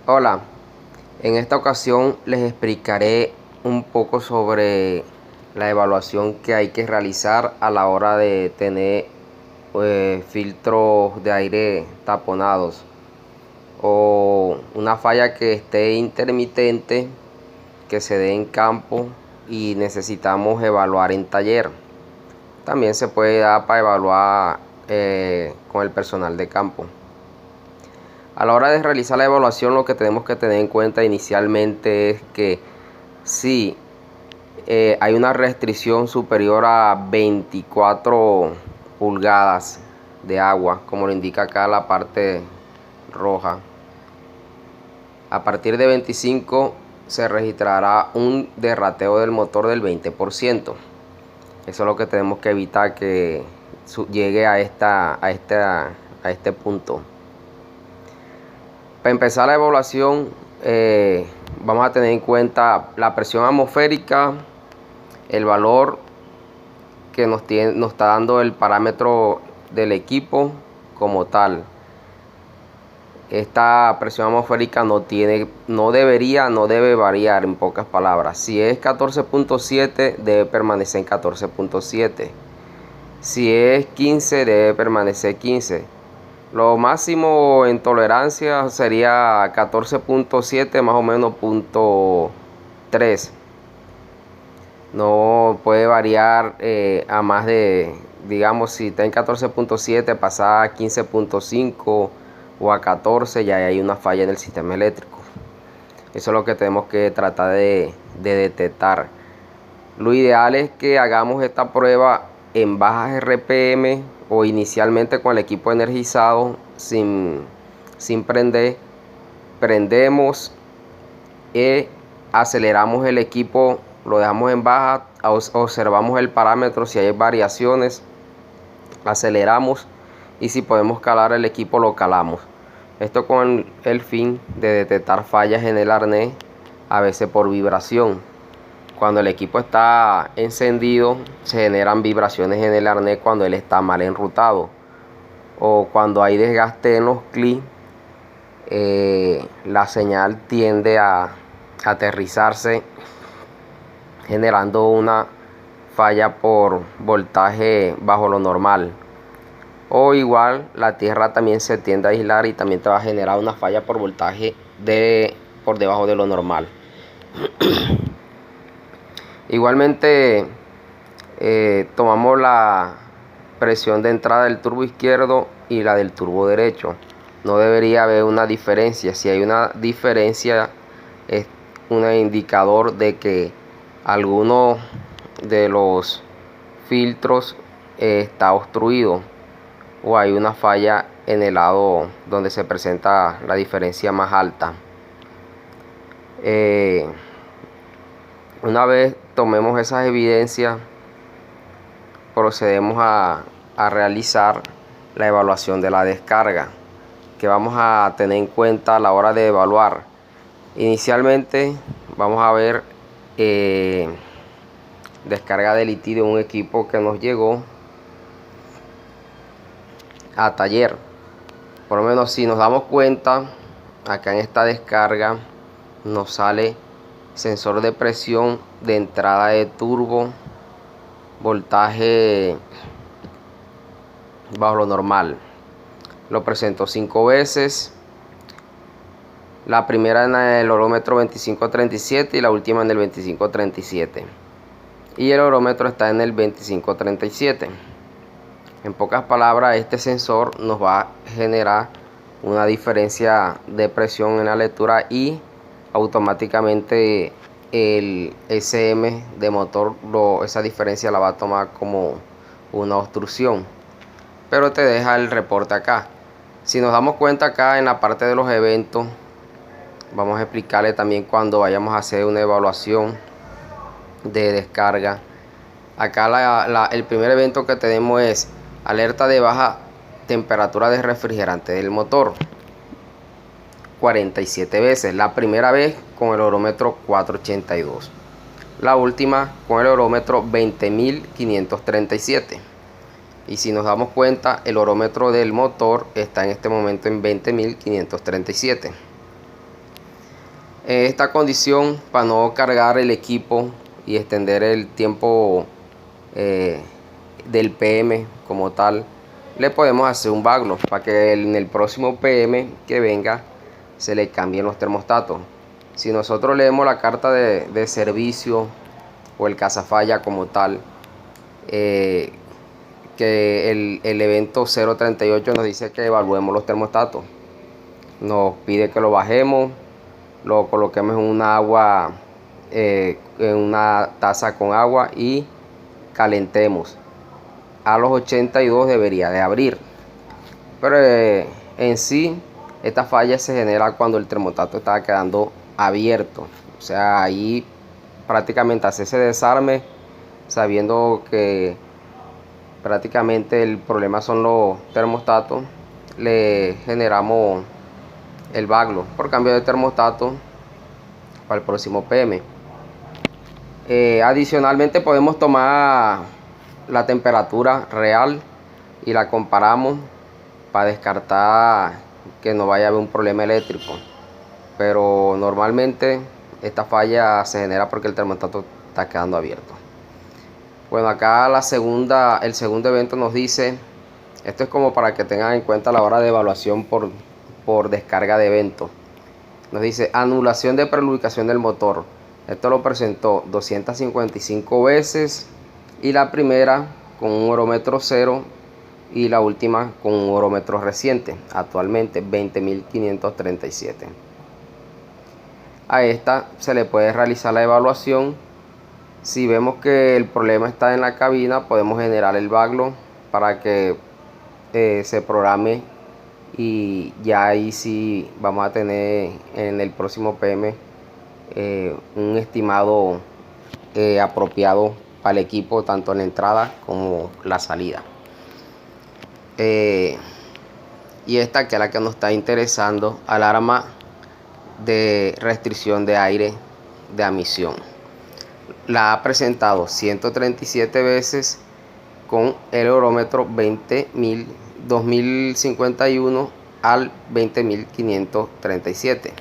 Hola, en esta ocasión les explicaré un poco sobre la evaluación que hay que realizar a la hora de tener filtros de aire taponados o una falla que esté intermitente, que se dé en campo y necesitamos evaluar en taller. También se puede dar para evaluar con el personal de campo. A la hora de realizar la evaluación, lo que tenemos que tener en cuenta inicialmente es que si hay una restricción superior a 24 pulgadas de agua, como lo indica acá la parte roja, a partir de 25 se registrará un derrateo del motor del 20%. Eso es lo que tenemos que evitar, que llegue a este punto. Para empezar la evaluación, vamos a tener en cuenta la presión atmosférica, el valor que nos está dando el parámetro del equipo como tal. Esta presión atmosférica no debe variar, en pocas palabras. Si es 14.7, debe permanecer en 14.7. Si es 15, debe permanecer 15. Lo máximo en tolerancia sería 14.7, más o menos .3. No puede variar a más de, digamos, si está en 14.7, pasar a 15.5 o a 14, ya hay una falla en el sistema eléctrico. Eso es lo que tenemos que tratar de detectar. Lo ideal es que hagamos esta prueba en bajas RPM o inicialmente con el equipo energizado sin prender. Prendemos y aceleramos el equipo, lo dejamos en baja, observamos el parámetro, si hay variaciones aceleramos y si podemos calar el equipo lo calamos. Esto con el fin de detectar fallas en el arnés, a veces por vibración. Cuando el equipo está encendido se generan vibraciones en el arnés cuando él está mal enrutado, o cuando hay desgaste en los clips, la señal tiende a aterrizarse generando una falla por voltaje bajo lo normal, o igual la tierra también se tiende a aislar y también te va a generar una falla por voltaje por debajo de lo normal. Igualmente tomamos la presión de entrada del turbo izquierdo y la del turbo derecho. No debería haber una diferencia. Si hay una diferencia, es un indicador de que alguno de los filtros está obstruido o hay una falla en el lado donde se presenta la diferencia más alta. Una vez tomemos esas evidencias, procedemos a realizar la evaluación de la descarga, que vamos a tener en cuenta a la hora de evaluar. Inicialmente vamos a ver descarga de litirio en un equipo que nos llegó a taller. Por lo menos, si nos damos cuenta, acá en esta descarga nos sale sensor de presión de entrada de turbo, voltaje bajo lo normal. Lo presento 5 veces. La primera en el orómetro 2537 y la última en el 2537. Y el orómetro está en el 2537. En pocas palabras, este sensor nos va a generar una diferencia de presión en la lectura y automáticamente el SM de motor esa diferencia la va a tomar como una obstrucción, pero te deja el reporte acá. Si nos damos cuenta acá en la parte de los eventos, vamos a explicarle también cuando vayamos a hacer una evaluación de descarga. Acá el primer evento que tenemos es alerta de baja temperatura de refrigerante del motor, 47 veces. La primera vez con el orómetro 482, la última con el orómetro 20.537. Y si nos damos cuenta, el orómetro del motor está en este momento en 20.537. En esta condición, para no cargar el equipo y extender el tiempo del PM como tal, le podemos hacer un baglo para que en el próximo PM que venga se le cambien los termostatos. Si nosotros leemos la carta de servicio o el cazafalla como tal, que el evento 038 nos dice que evaluemos los termostatos, nos pide que lo bajemos, lo coloquemos en una agua, en una taza con agua y calentemos. A los 82 debería de abrir, pero en sí esta falla se genera cuando el termostato está quedando abierto. O sea, ahí prácticamente hace ese desarme sabiendo que prácticamente el problema son los termostatos, le generamos el baglo por cambio de termostato para el próximo PM. Adicionalmente podemos tomar la temperatura real y la comparamos para descartar que no vaya a haber un problema eléctrico, pero normalmente esta falla se genera porque el termostato está quedando abierto. Bueno, acá el segundo evento nos dice, esto es como para que tengan en cuenta a la hora de evaluación por descarga de evento. Nos dice anulación de prelubricación del motor. Esto lo presentó 255 veces y la primera con un horómetro 0 y la última con un horómetro reciente, actualmente 20.537. A esta se le puede realizar la evaluación. Si vemos que el problema está en la cabina, podemos generar el baglo para que se programe, y ya ahí sí vamos a tener en el próximo PM un estimado apropiado para el equipo, tanto en la entrada como la salida. Y esta, que es la que nos está interesando, alarma de restricción de aire de admisión. La ha presentado 137 veces con el horómetro 2051 al 20.537.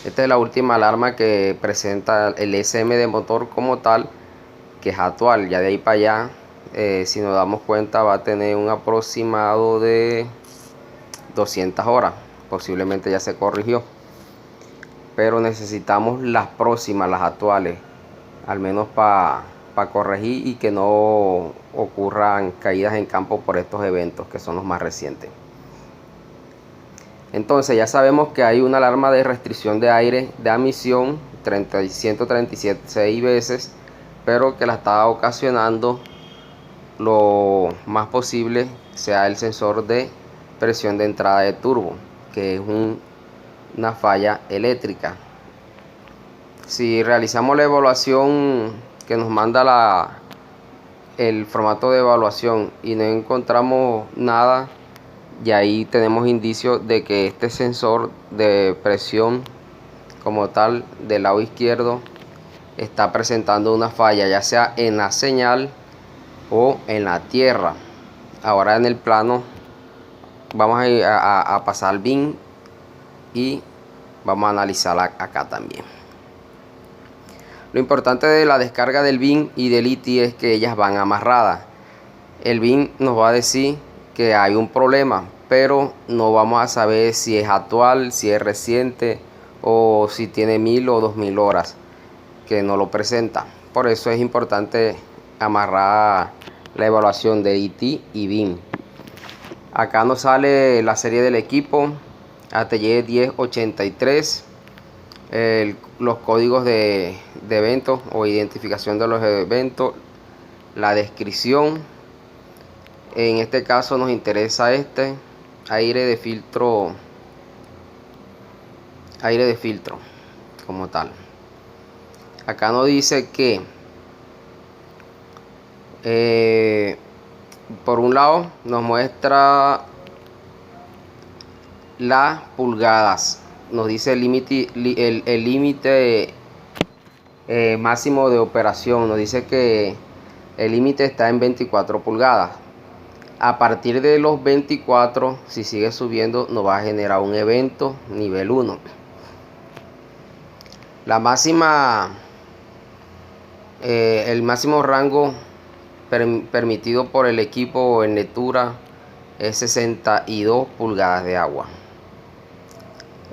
Esta es la última alarma que presenta el SM de motor como tal, que es actual. Ya de ahí para allá, si nos damos cuenta, va a tener un aproximado de 200 horas. Posiblemente ya se corrigió, pero necesitamos las próximas, las actuales, al menos para corregir y que no ocurran caídas en campo por estos eventos que son los más recientes. Entonces ya sabemos que hay una alarma de restricción de aire de admisión 136 veces, pero que la está ocasionando lo más posible sea el sensor de presión de entrada de turbo, que es una falla eléctrica. Si realizamos la evaluación que nos manda el formato de evaluación y no encontramos nada, y ahí tenemos indicios de que este sensor de presión como tal del lado izquierdo está presentando una falla, ya sea en la señal o en la tierra. Ahora en el plano vamos a pasar al BIN y vamos a analizarla acá también. Lo importante de la descarga del BIN y del ITI es que ellas van amarradas. El BIN nos va a decir que hay un problema, pero no vamos a saber si es actual, si es reciente o si tiene 1000 o 2000 horas que no lo presenta. Por eso es importante amarrar la evaluación de ITI y BIN. Acá nos sale la serie del equipo Atelier 1083, los códigos de eventos o identificación de los eventos, la descripción. En este caso nos interesa aire de filtro como tal. Acá nos dice que por un lado nos muestra las pulgadas, nos dice el límite máximo de operación, nos dice que el límite está en 24 pulgadas. A partir de los 24, si sigue subiendo, nos va a generar un evento nivel 1. La máxima, el máximo rango permitido por el equipo en lectura es 62 pulgadas de agua.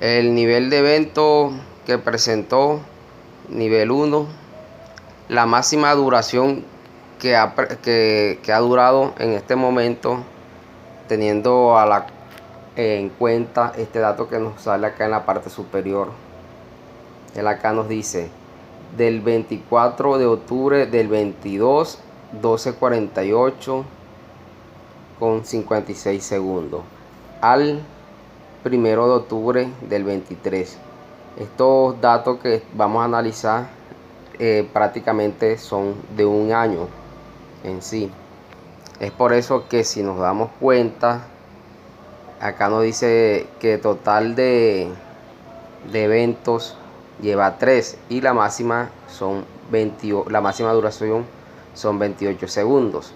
El nivel de evento que presentó, nivel 1, la máxima duración que ha durado en este momento, teniendo en cuenta este dato que nos sale acá en la parte superior. Él acá nos dice del 24 de octubre del 22, 12:48 con 56 segundos al 1 de octubre del 23. Estos datos que vamos a analizar prácticamente son de un año en sí. Es por eso que si nos damos cuenta, acá nos dice que total de eventos lleva 3 y la máxima la máxima duración son 28 segundos.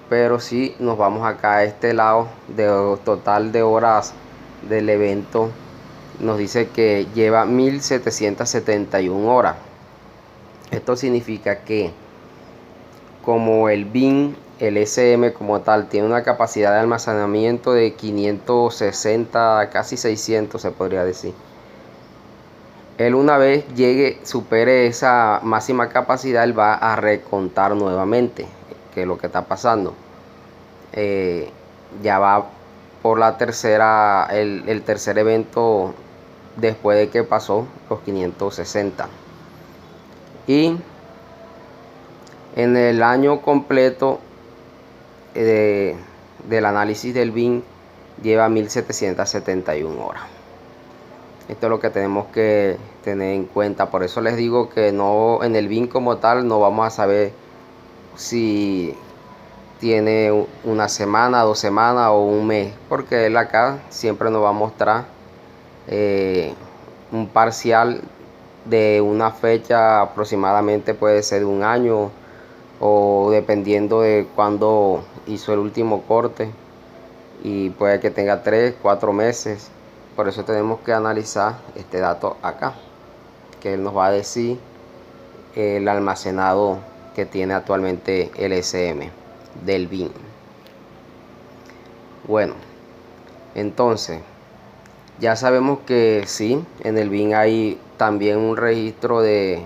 Pero si nos vamos acá a este lado de total de horas del evento, nos dice que lleva 1771 horas. Esto significa que como el BIN, el SM como tal, tiene una capacidad de almacenamiento de 560, casi 600 se podría decir. Él, una vez supere esa máxima capacidad, él va a recontar nuevamente que es lo que está pasando. Ya va por la tercera, el tercer evento después de que pasó los 560. Y en el año completo del análisis del BIN lleva 1771 horas. Esto es lo que tenemos que tener en cuenta. Por eso les digo que no, en el BIN como tal no vamos a saber si tiene una semana, 2 semanas o un mes, porque él acá siempre nos va a mostrar un parcial de una fecha, aproximadamente puede ser de un año o dependiendo de cuándo hizo el último corte, y puede que tenga 3, 4 meses. Por eso tenemos que analizar este dato acá, que él nos va a decir el almacenado que tiene actualmente el SM del BIN. Bueno, entonces ya sabemos que sí, en el BIN hay también un registro de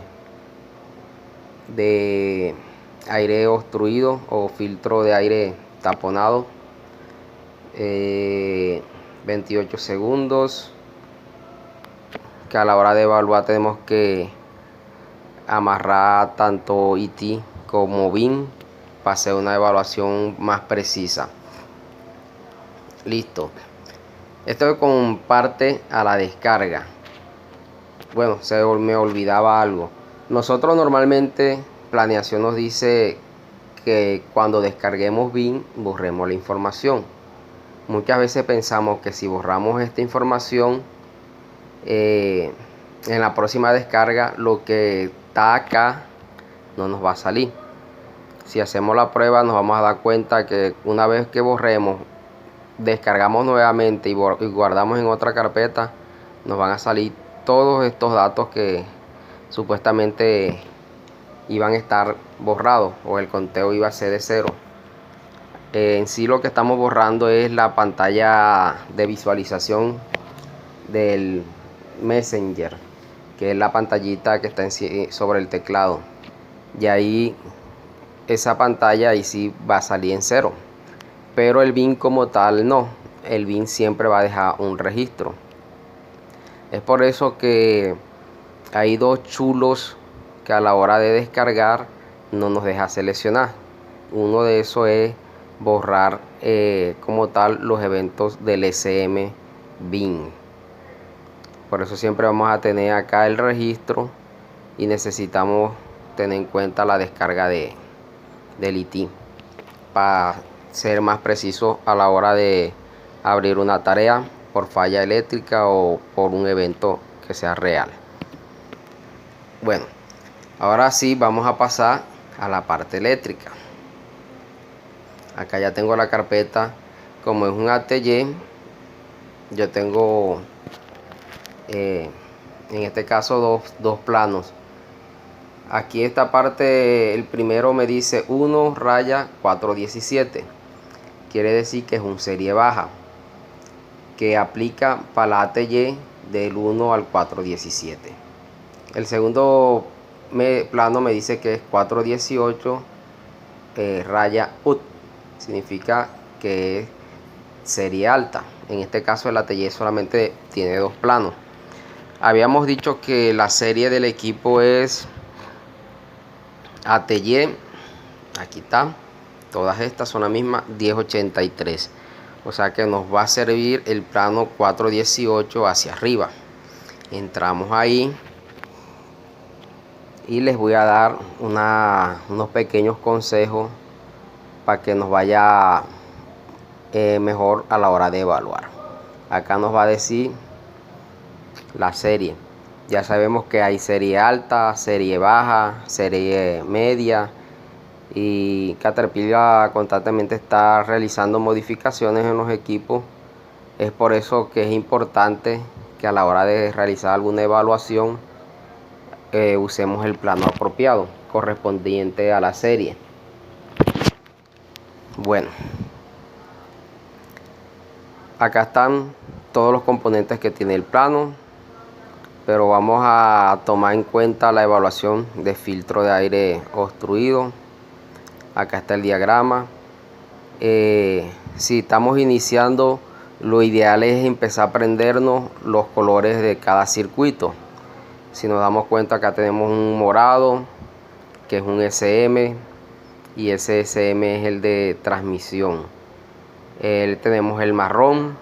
aire obstruido o filtro de aire taponado, 28 segundos, que a la hora de evaluar tenemos que amarrar tanto IT como BIN para hacer una evaluación más precisa. Listo. Esto comparte a la descarga. Bueno, me olvidaba algo. Nosotros normalmente, planeación nos dice que cuando descarguemos BIN borremos la información. Muchas veces pensamos que si borramos esta información, en la próxima descarga lo que está acá no nos va a salir. Si hacemos la prueba nos vamos a dar cuenta que una vez que borremos, descargamos nuevamente y guardamos en otra carpeta, nos van a salir todos estos datos que supuestamente iban a estar borrados o el conteo iba a ser de 0. En sí lo que estamos borrando es la pantalla de visualización del Messenger, que es la pantallita que está sobre el teclado, y ahí esa pantalla ahí sí va a salir en 0, pero el BIN como tal no. El BIN siempre va a dejar un registro. Es por eso que hay dos chulos que a la hora de descargar no nos deja seleccionar. Uno de esos es borrar como tal los eventos del SM BIN. Por eso siempre vamos a tener acá el registro y necesitamos tener en cuenta la descarga del IT para ser más preciso a la hora de abrir una tarea por falla eléctrica o por un evento que sea real. Bueno, ahora sí vamos a pasar a la parte eléctrica. Acá ya tengo la carpeta. Como es un ATY, yo tengo En este caso dos planos. Aquí esta parte, el primero me dice 1 raya 417. Quiere decir que es un serie baja, que aplica para la ATY del 1 al 417. El segundo plano me dice que es 418 raya UT. Significa que es serie alta. En este caso el ATY solamente tiene dos planos. Habíamos dicho que la serie del equipo es ATY, aquí está, todas estas son la misma, 1083. O sea que nos va a servir el plano 418 hacia arriba. Entramos ahí y les voy a dar unos pequeños consejos para que nos vaya mejor a la hora de evaluar. Acá nos va a decir la serie. Ya sabemos que hay serie alta, serie baja, serie media, y Caterpillar constantemente está realizando modificaciones en los equipos. Es por eso que es importante que a la hora de realizar alguna evaluación usemos el plano apropiado correspondiente a la serie. Bueno, acá están todos los componentes que tiene el plano, pero vamos a tomar en cuenta la evaluación de filtro de aire obstruido. Acá está el diagrama. Si estamos iniciando, lo ideal es empezar a aprendernos los colores de cada circuito. Si nos damos cuenta, acá tenemos un morado, que es un SM, y ese SM es el de transmisión. Tenemos el marrón,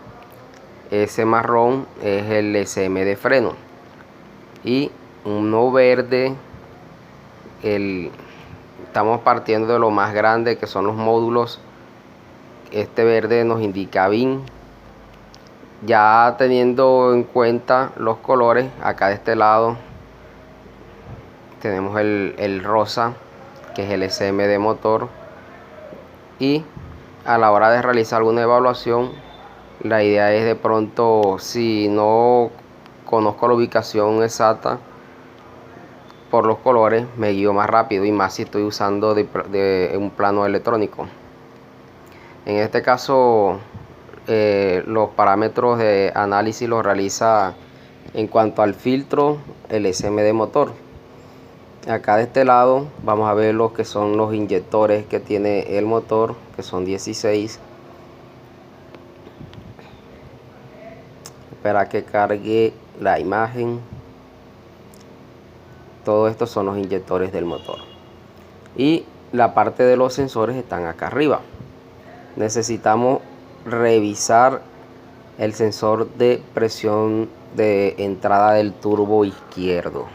ese marrón es el SM de freno, y uno verde, estamos partiendo de lo más grande, que son los módulos. Este verde nos indica BIN. Ya teniendo en cuenta los colores, acá de este lado tenemos el rosa, que es el SM de motor. Y a la hora de realizar alguna evaluación, la idea es, de pronto, si no conozco la ubicación exacta, por los colores me guío más rápido, y más si estoy usando de un plano electrónico. En este caso, los parámetros de análisis los realiza, en cuanto al filtro, el SM de motor. Acá de este lado vamos a ver lo que son los inyectores que tiene el motor, que son 16. Espera que cargue la imagen. Todo esto son los inyectores del motor, y la parte de los sensores están acá arriba. Necesitamos revisar el sensor de presión de entrada del turbo izquierdo.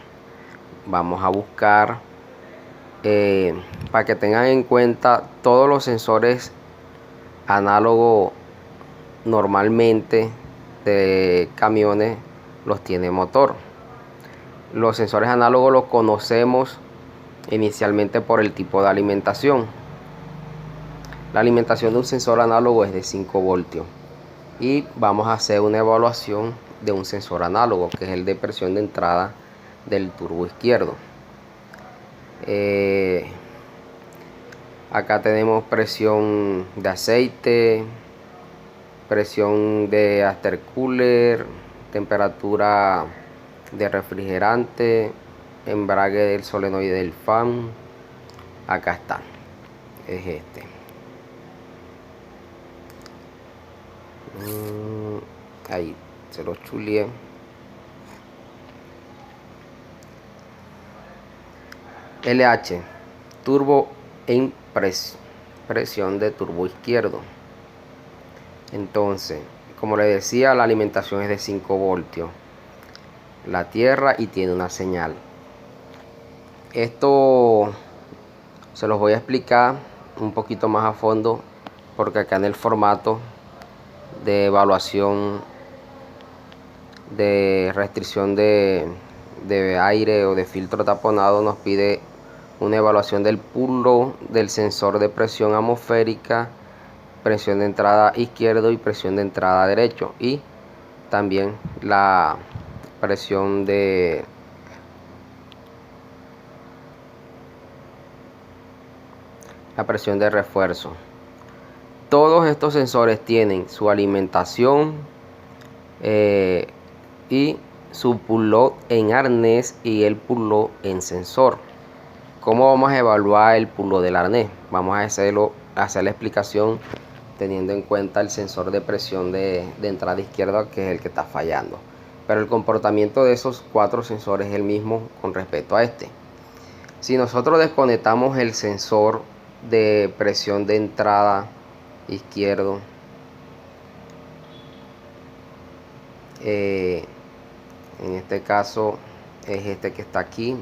Vamos a buscar, para que tengan en cuenta, todos los sensores análogos normalmente de camiones los tiene motor. Los sensores análogos los conocemos inicialmente por el tipo de alimentación. La alimentación de un sensor análogo es de 5 voltios. Y vamos a hacer una evaluación de un sensor análogo, que es el de presión de entrada del turbo izquierdo. Acá tenemos presión de aceite, presión de aftercooler, temperatura de refrigerante, embrague del solenoide del fan. Acá está, es este. Ahí se lo chulié. LH, turbo en presión de turbo izquierdo. Entonces, como les decía, la alimentación es de 5 voltios. La tierra, y tiene una señal. Esto se los voy a explicar un poquito más a fondo, porque acá en el formato de evaluación de restricción de aire o de filtro taponado nos pide una evaluación del pulo del sensor de presión atmosférica, presión de entrada izquierdo y presión de entrada derecho, y también la presión de refuerzo. Todos estos sensores tienen su alimentación y su pull load en arnés y el pull load en sensor. ¿Cómo vamos a evaluar el pull load del arnés? Vamos a hacer la explicación teniendo en cuenta el sensor de presión de entrada izquierda, que es el que está fallando. Pero el comportamiento de esos 4 sensores es el mismo con respecto a este. Si nosotros desconectamos el sensor de presión de entrada izquierdo, en este caso es este que está aquí,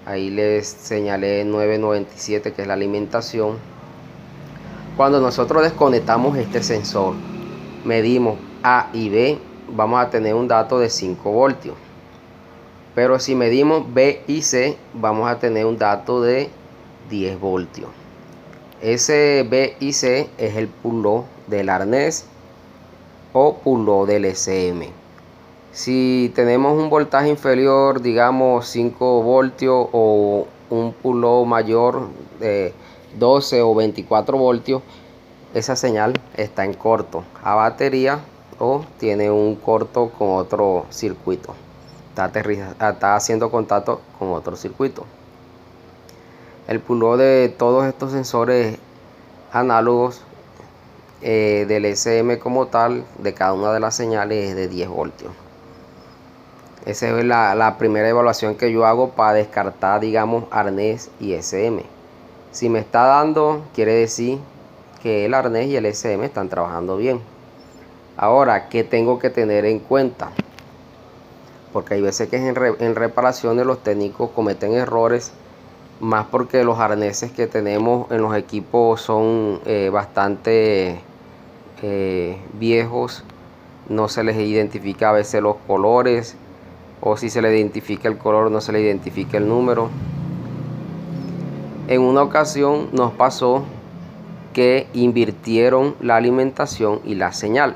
ahí les señalé 997, que es la alimentación. Cuando nosotros desconectamos este sensor, medimos A y B, vamos a tener un dato de 5 voltios. Pero si medimos B y C, vamos a tener un dato de 10 voltios. Ese B y C es el pull load del arnés o pull load del SM. Si tenemos un voltaje inferior, digamos 5 voltios, o un pull load mayor de 12 o 24 voltios, esa señal está en corto a batería o tiene un corto con otro circuito. Está haciendo contacto con otro circuito. El pull load de todos estos sensores análogos del SM como tal, de cada una de las señales, es de 10 voltios. Esa es la primera evaluación que yo hago para descartar, digamos, arnés y SM. Si me está dando, quiere decir que el arnés y el SM están trabajando bien. Ahora, ¿qué tengo que tener en cuenta? Porque hay veces que en reparaciones los técnicos cometen errores, más porque los arneses que tenemos en los equipos son bastante viejos. No se les identifica a veces los colores, o si se le identifica el color no se le identifica el número. En una ocasión nos pasó que invirtieron la alimentación y la señal.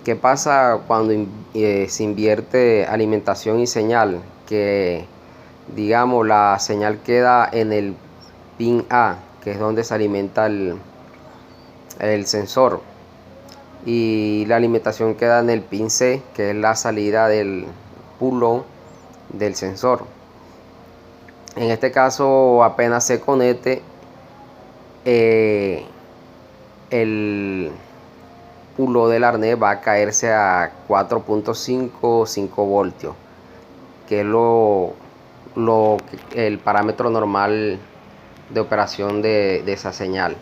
¿Qué pasa cuando se invierte alimentación y señal? Que digamos la señal queda en el pin A, que es donde se alimenta el sensor, y la alimentación queda en el pin C, que es la salida del pull load del sensor. En este caso, apenas se conecte, el pull load del arnés va a caerse a 4.5 o 5 voltios, que es el parámetro normal de operación de esa señal.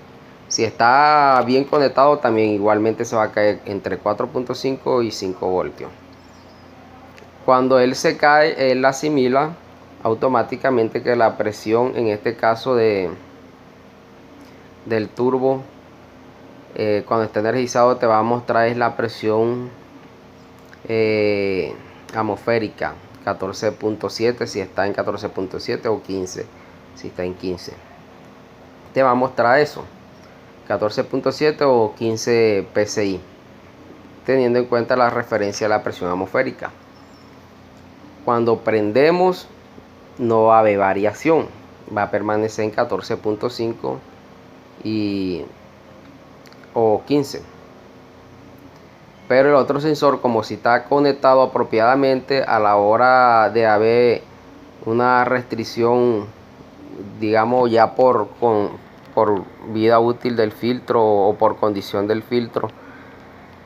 Si está bien conectado, también igualmente se va a caer entre 4.5 y 5 voltios. Cuando él se cae, él asimila automáticamente que la presión, en este caso del turbo, cuando está energizado, te va a mostrar es la presión atmosférica 14.7, si está en 14.7, o 15 si está en 15. Te va a mostrar eso, 14.7 o 15 PSI, teniendo en cuenta la referencia a la presión atmosférica. Cuando prendemos no va a haber variación, va a permanecer en 14.5 o 15. Pero el otro sensor, como si está conectado apropiadamente, a la hora de haber una restricción, digamos ya por vida útil del filtro o por condición del filtro,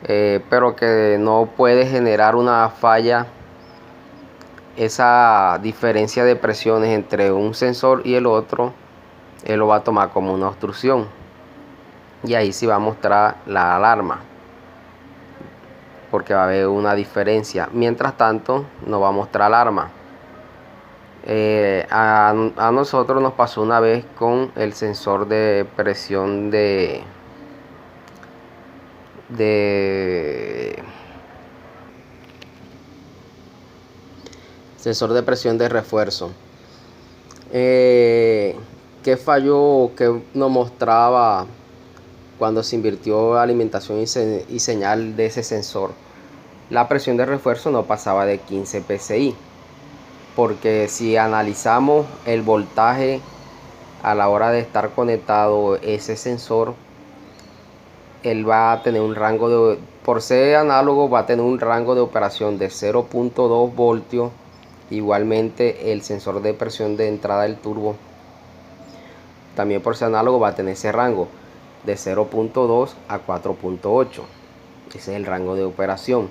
pero que no puede generar una falla, esa diferencia de presiones entre un sensor y el otro, él lo va a tomar como una obstrucción, y ahí sí va a mostrar la alarma, porque va a haber una diferencia. Mientras tanto no va a mostrar alarma. A nosotros nos pasó una vez con el sensor de presión sensor de presión de refuerzo, que falló, que nos mostraba cuando se invirtió alimentación y señal de ese sensor. la presión de refuerzo no pasaba de 15 psi, porque si analizamos el voltaje a la hora de estar conectado ese sensor, él va a tener un rango de, por ser análogo, va a tener un rango de operación de 0.2 voltios. Igualmente el sensor de presión de entrada del turbo, también por ser análogo, va a tener ese rango de 0.2 a 4.8. ese es el rango de operación.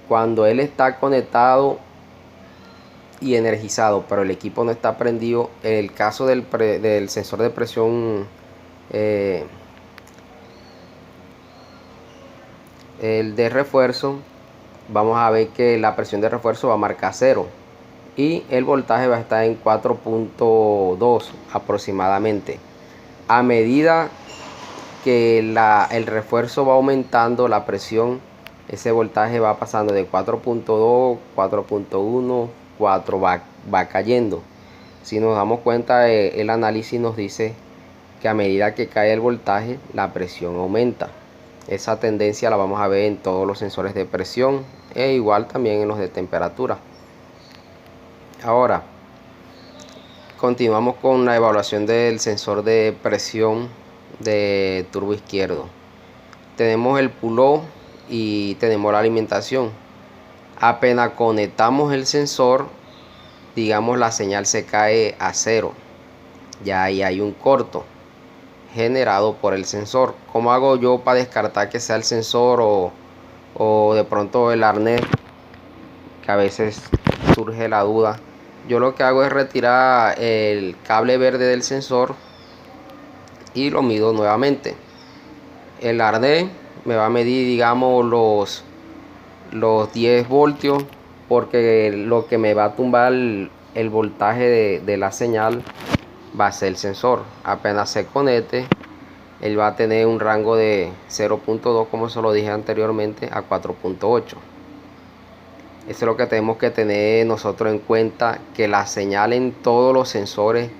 Cuando él está conectado y energizado, pero el equipo no está prendido, en el caso del sensor de presión, el de refuerzo, vamos a ver que la presión de refuerzo va a marcar 0 y el voltaje va a estar en 4.2 aproximadamente. A medida que el refuerzo va aumentando la presión, ese voltaje va pasando de 4.2, 4.1, 4, va cayendo. Si nos damos cuenta, el análisis nos dice que a medida que cae el voltaje, la presión aumenta. Esa tendencia la vamos a ver en todos los sensores de presión e igual también en los de temperatura. Ahora continuamos con la evaluación del sensor de presión de turbo izquierdo. Tenemos el pull-off y tenemos la alimentación. Apenas conectamos el sensor, digamos, la señal se cae a 0. Ya ahí hay un corto generado por el sensor. ¿Cómo hago yo para descartar que sea el sensor o de pronto el arnés? Que a veces surge la duda. Yo lo que hago es retirar el cable verde del sensor y lo mido nuevamente. El arnés me va a medir, digamos, los 10 voltios, porque lo que me va a tumbar el voltaje de la señal va a ser el sensor. Apenas se conecte, él va a tener un rango de 0.2, como se lo dije anteriormente, a 4.8. Eso es lo que tenemos que tener nosotros en cuenta, que la señal en todos los sensores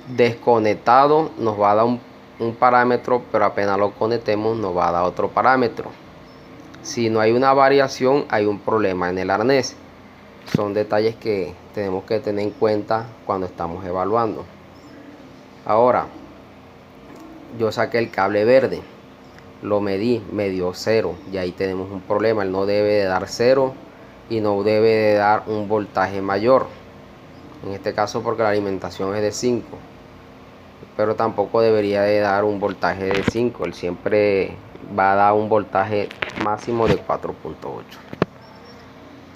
desconectados nos va a dar un parámetro, pero apenas lo conectemos nos va a dar otro parámetro. Si no hay una variación, hay un problema en el arnés. Son detalles que tenemos que tener en cuenta cuando estamos evaluando. Ahora, yo saqué el cable verde, lo medí, me dio 0, y ahí tenemos un problema. Él no debe de dar 0 y no debe de dar un voltaje mayor, en este caso porque la alimentación es de 5, pero tampoco debería de dar un voltaje de 5. Él siempre va a dar un voltaje máximo de 4.8.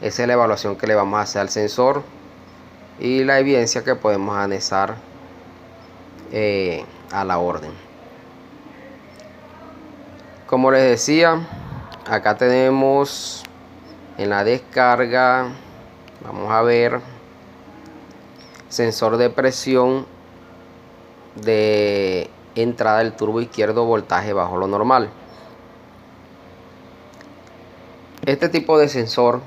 Esa es la evaluación que le vamos a hacer al sensor y la evidencia que podemos anexar a la orden. Como les decía, acá tenemos en la descarga, vamos a ver, sensor de presión de entrada del turbo izquierdo, voltaje bajo lo normal. Este tipo de sensor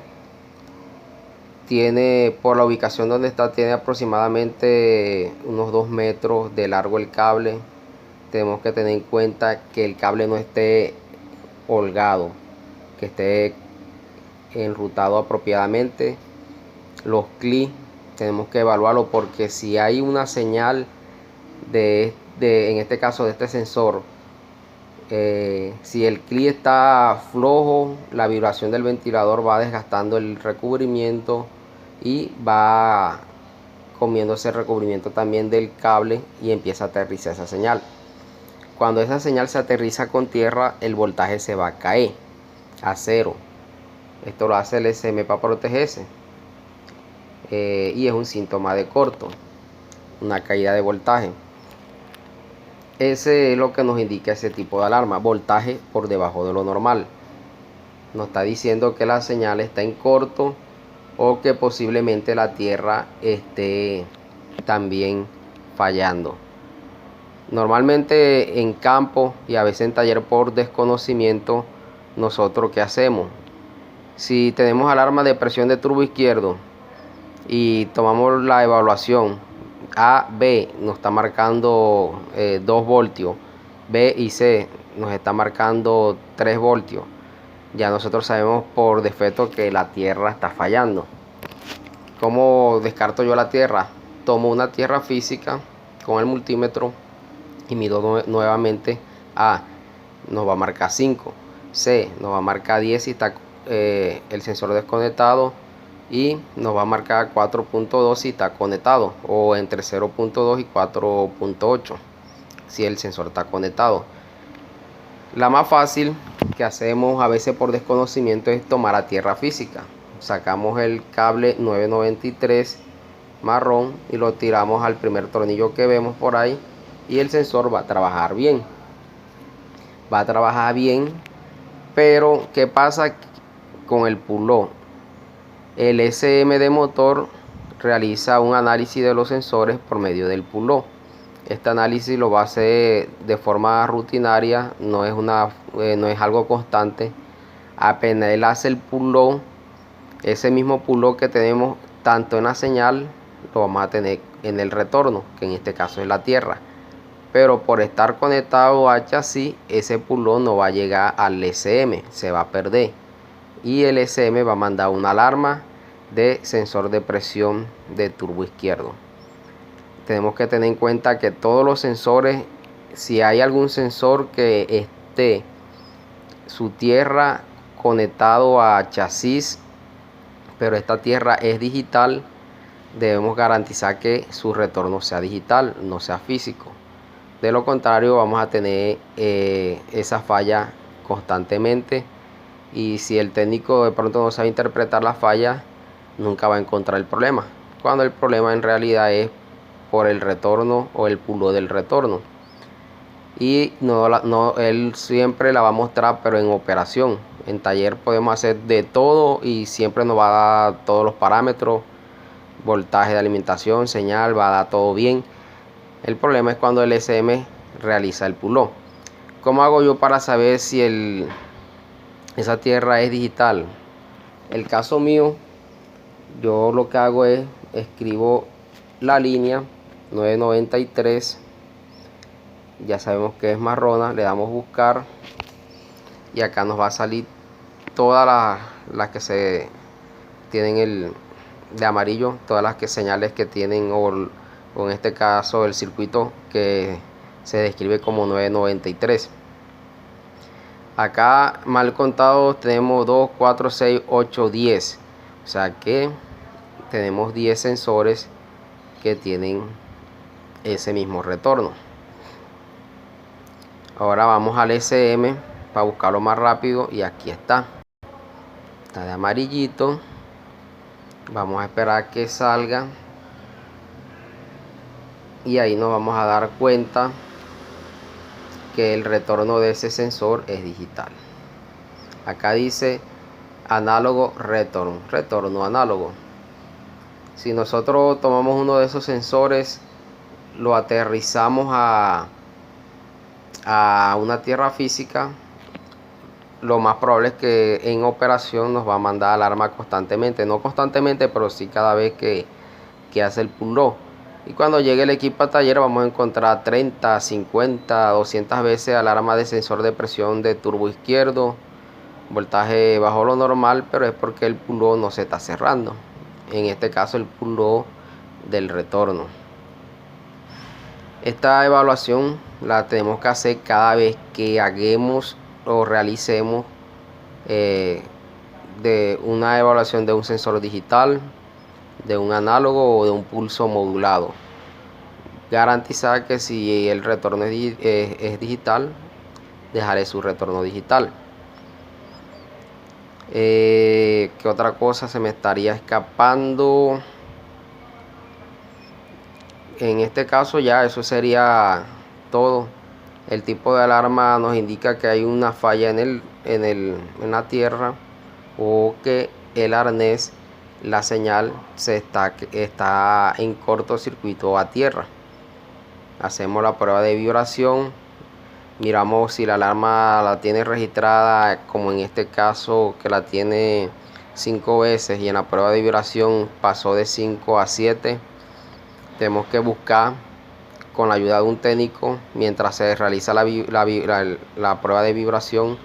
tiene, por la ubicación donde está, tiene aproximadamente unos 2 metros de largo el cable. Tenemos que tener en cuenta que el cable no esté holgado, que esté enrutado apropiadamente. Los clics tenemos que evaluarlo, porque si hay una señal en este caso de este sensor, si el clic está flojo, la vibración del ventilador va desgastando el recubrimiento y va comiéndose el recubrimiento también del cable y empieza a aterrizar esa señal. Cuando esa señal se aterriza con tierra, el voltaje se va a caer a 0. Esto lo hace el SM para protegerse, y es un síntoma de corto, una caída de voltaje. Ese es lo que nos indica ese tipo de alarma, voltaje por debajo de lo normal. Nos está diciendo que la señal está en corto o que posiblemente la tierra esté también fallando. Normalmente en campo y a veces en taller por desconocimiento, nosotros ¿qué hacemos? Si tenemos alarma de presión de turbo izquierdo y tomamos la evaluación, A, B nos está marcando 2 voltios, B y C nos está marcando 3 voltios, ya nosotros sabemos por defecto que la tierra está fallando. ¿Cómo descarto yo la tierra? Tomo una tierra física con el multímetro y mido nuevamente. A nos va a marcar 5, C nos va a marcar 10 si está el sensor desconectado, y nos va a marcar 4.2 si está conectado, o entre 0.2 y 4.8 si el sensor está conectado. La más fácil que hacemos a veces por desconocimiento es tomar la tierra física. Sacamos el cable 993 marrón y lo tiramos al primer tornillo que vemos por ahí, y el sensor va a trabajar bien. Pero ¿qué pasa con el pull-off? El SM de motor realiza un análisis de los sensores por medio del pull-off. Este análisis lo va a hacer de forma rutinaria, no es algo constante. Apenas él hace el pull-off, ese mismo pull-off que tenemos tanto en la señal lo vamos a tener en el retorno, que en este caso es la tierra. Pero por estar conectado a chasis, ese pull-off no va a llegar al SM, se va a perder. Y el SM va a mandar una alarma de sensor de presión de turbo izquierdo. Tenemos que tener en cuenta que todos los sensores, si hay algún sensor que esté su tierra conectado a chasis, pero esta tierra es digital, debemos garantizar que su retorno sea digital, no sea físico. De lo contrario vamos a tener esa falla constantemente, y si el técnico de pronto no sabe interpretar la falla, nunca va a encontrar el problema, cuando el problema en realidad es por el retorno o el pull-off del retorno. Y él siempre la va a mostrar, pero en operación. En taller podemos hacer de todo y siempre nos va a dar todos los parámetros, voltaje de alimentación, señal, va a dar todo bien. El problema es cuando el SM realiza el pull-off. ¿Cómo hago yo para saber si esa tierra es digital? El caso mío, yo lo que hago es escribo la línea 993, ya sabemos que es marrona, le damos buscar y acá nos va a salir todas las que se tienen de amarillo, todas las señales que tienen, o en este caso el circuito que se describe como 993. Acá mal contados tenemos 2, 4, 6, 8, 10, o sea que tenemos 10 sensores que tienen ese mismo retorno. Ahora vamos al SM para buscarlo más rápido, y aquí está de amarillito. Vamos a esperar que salga y ahí nos vamos a dar cuenta que el retorno de ese sensor es digital. Acá dice análogo retorno análogo. Si nosotros tomamos uno de esos sensores, lo aterrizamos a una tierra física, lo más probable es que en operación nos va a mandar alarma constantemente, no constantemente, pero sí cada vez que hace el pull-off. Y cuando llegue el equipo a taller vamos a encontrar 30, 50, 200 veces alarma de sensor de presión de turbo izquierdo, voltaje bajo lo normal, pero es porque el pull-off no se está cerrando. En este caso el pull-off del retorno. Esta evaluación la tenemos que hacer cada vez que hagamos o realicemos de una evaluación de un sensor digital, de un análogo o de un pulso modulado. Garantizar que si el retorno es digital, dejaré su retorno digital. ¿Qué otra cosa se me estaría escapando? En este caso ya eso sería todo. El tipo de alarma nos indica que hay una falla en la tierra, o que el arnés, la señal está en cortocircuito a tierra. Hacemos la prueba de vibración, miramos si la alarma la tiene registrada, como en este caso que la tiene 5 veces y en la prueba de vibración pasó de 5 a 7. Tenemos que buscar con la ayuda de un técnico, mientras se realiza la prueba de vibración,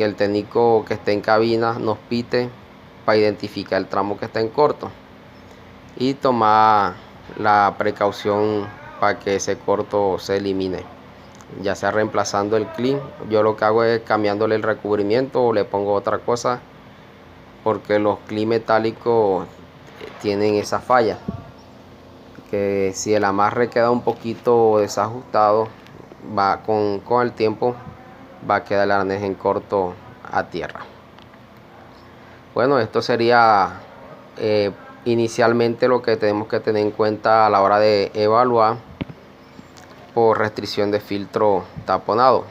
que el técnico que esté en cabina nos pite para identificar el tramo que está en corto y tomar la precaución para que ese corto se elimine, ya sea reemplazando el clip. Yo lo que hago es cambiándole el recubrimiento o le pongo otra cosa, porque los clips metálicos tienen esa falla, que si el amarre queda un poquito desajustado, va con el tiempo va a quedar el arnés en corto a tierra. Bueno, esto sería inicialmente lo que tenemos que tener en cuenta a la hora de evaluar por restricción de filtro taponado.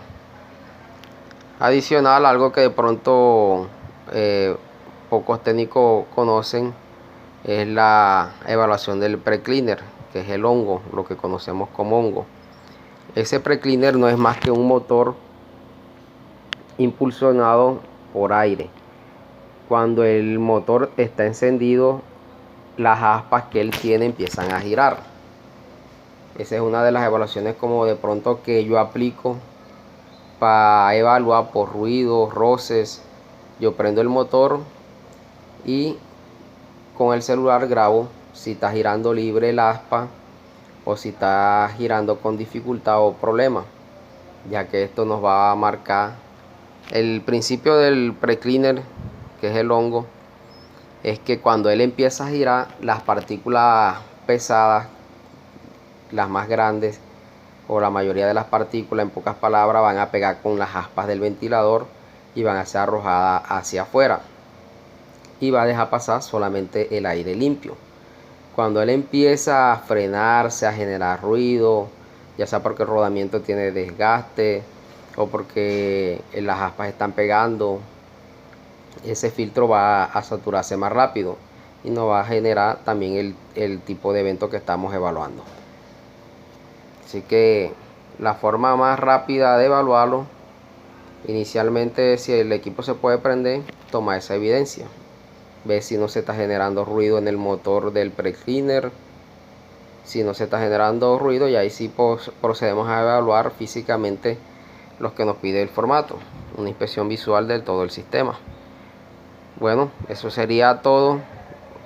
Adicional, algo que de pronto pocos técnicos conocen es la evaluación del precleaner, que es el hongo, lo que conocemos como hongo. Ese precleaner no es más que un motor impulsionado por aire. Cuando el motor está encendido, las aspas que él tiene empiezan a girar. Esa es una de las evaluaciones como de pronto que yo aplico para evaluar por ruidos, roces. Yo prendo el motor y con el celular grabo si está girando libre el aspa o si está girando con dificultad o problema, ya que esto nos va a marcar el principio del precleaner, que es el hongo. Es que cuando él empieza a girar, las partículas pesadas, las más grandes, o la mayoría de las partículas, en pocas palabras, van a pegar con las aspas del ventilador y van a ser arrojadas hacia afuera, y va a dejar pasar solamente el aire limpio. Cuando él empieza a frenarse, a generar ruido, ya sea porque el rodamiento tiene desgaste o porque las aspas están pegando, ese filtro va a saturarse más rápido y nos va a generar también el tipo de evento que estamos evaluando. Así que la forma más rápida de evaluarlo, inicialmente, si el equipo se puede prender, toma esa evidencia, ve si no se está generando ruido en el motor del precleaner. Si no se está generando ruido, y ahí sí procedemos a evaluar físicamente los que nos pide el formato, una inspección visual de todo el sistema. Bueno, eso sería todo.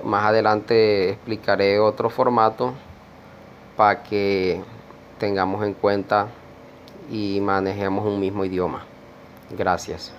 Más adelante explicaré otro formato para que tengamos en cuenta y manejemos un mismo idioma. Gracias.